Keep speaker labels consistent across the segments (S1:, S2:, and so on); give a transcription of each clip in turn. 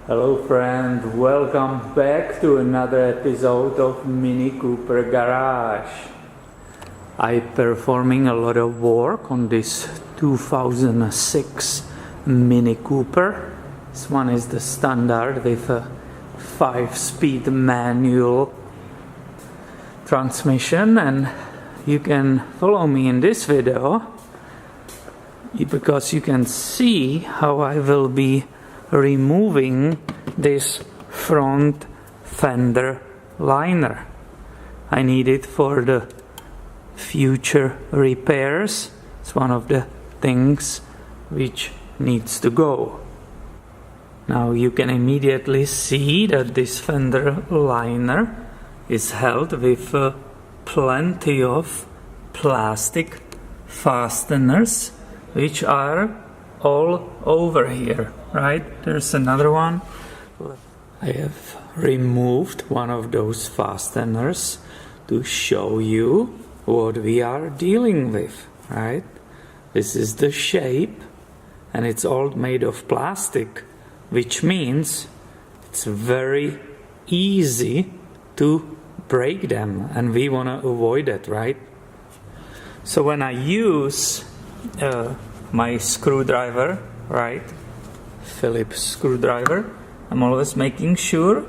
S1: Hello friend, welcome back to another episode of MiniCooper Garage. I'm performing a lot of work on this 2006 MiniCooper. This one is the standard with a 5-speed manual transmission, and you can follow me in this video because you can see how I will be removing this front fender liner. I need it for the future repairs. It's one of the things which needs to go. Now you can immediately see that this fender liner is held with plenty of plastic fasteners which are all over here, right? There's another one. I have removed one of those fasteners to show you what we are dealing with, right? This is the shape, and it's all made of plastic, which means it's very easy to break them, and we want to avoid that, right? So when I use my screwdriver, right, Phillips screwdriver, I'm always making sure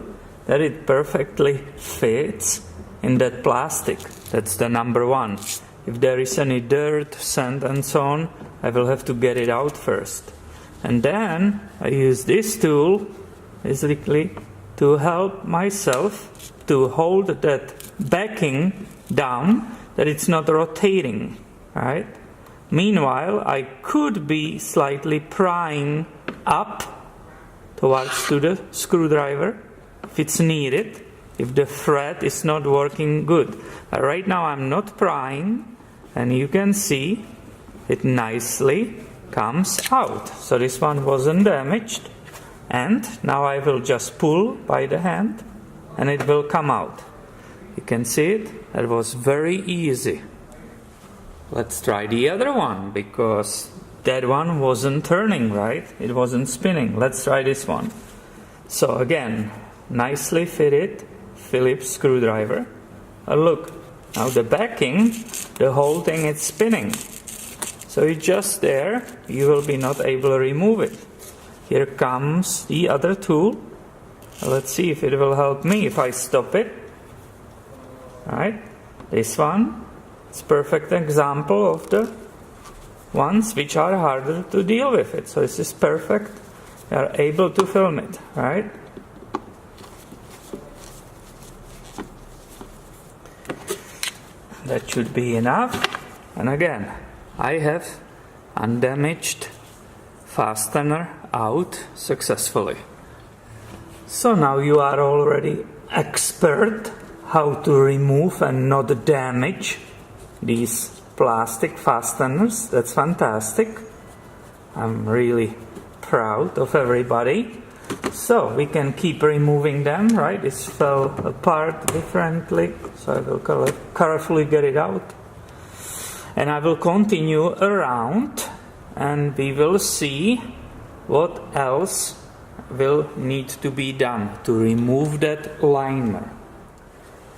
S1: that it perfectly fits in that plastic. That's the number one. If there is any dirt, sand and so on, I will have to get it out first. And then I use this tool basically to help myself to hold that backing down, that it's not rotating, right? Meanwhile, I could be slightly prying up towards to the screwdriver if it's needed, if the thread is not working good. But right now I'm not prying, and you can see it nicely comes out. So this one wasn't damaged, and now I will just pull by the hand and it will come out. You can see it. That was very easy. Let's try the other one, because that one wasn't turning, right? It wasn't spinning. Let's try this one. So again, nicely fitted Phillips screwdriver. Look, now the backing, the whole thing is spinning. So it's just there, you will be not able to remove it. Here comes the other tool. Let's see if it will help me if I stop it. Alright, this one. It's a perfect example of the ones which are harder to deal with it. So this is perfect. You are able to film it, right? That should be enough. And again, I have undamaged fastener out successfully. So now you are already expert how to remove and not damage these plastic fasteners. That's fantastic. I'm really proud of everybody. So we can keep removing them, right? This fell apart differently, so I will carefully get it out. And I will continue around, and we will see what else will need to be done to remove that liner.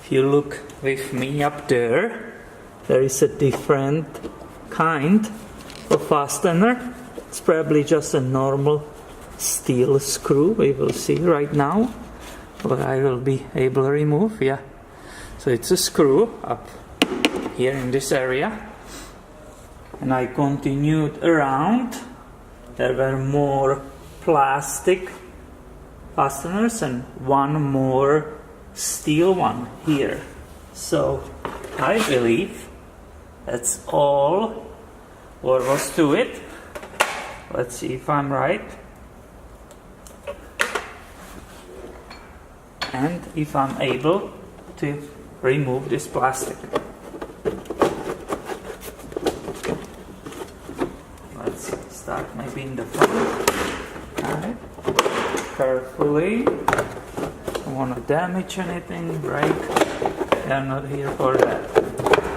S1: If you look with me up there, there is a different kind of fastener. It's probably just a normal steel screw. We will see right now what I will be able to remove. Yeah, so it's a screw up here in this area, and I continued around. There were more plastic fasteners and one more steel one here. So I believe that's all what was to it. Let's see if I'm right, and if I'm able to remove this plastic. Let's start maybe in the front. Alright, carefully. Don't want to damage anything, break. They're not here for that.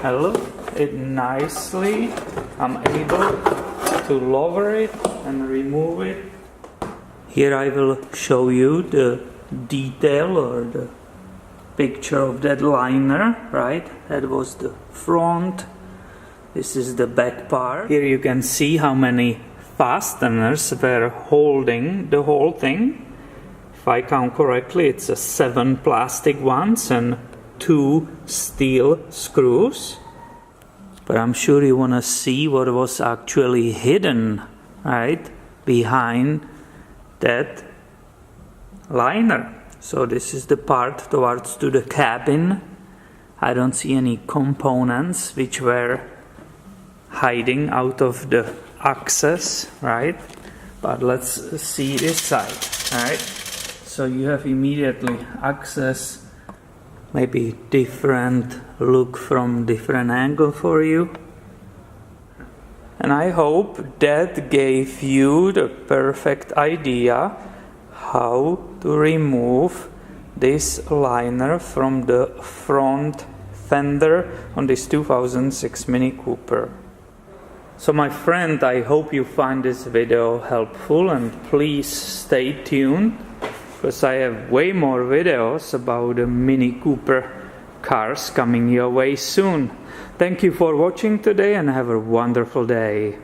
S1: And look, it nicely, I'm able to lower it and remove it here I will show you the detail or the picture of that liner, right? That was the front. This is the back part. Here you can see how many fasteners were holding the whole thing. If I count correctly, it's 7 plastic ones and 2 steel screws. But I'm sure you want to see what was actually hidden, right, behind that liner. So this is the part towards to the cabin. I don't see any components which were hiding out of the access, right? But let's see this side, right? So you have immediately access, maybe different look from different angle for you. And I hope that gave you the perfect idea how to remove this liner from the front fender on this 2006 Mini Cooper. So my friend, I hope you find this video helpful, and please stay tuned because I have way more videos about the Mini Cooper cars coming your way soon. Thank you for watching today and have a wonderful day.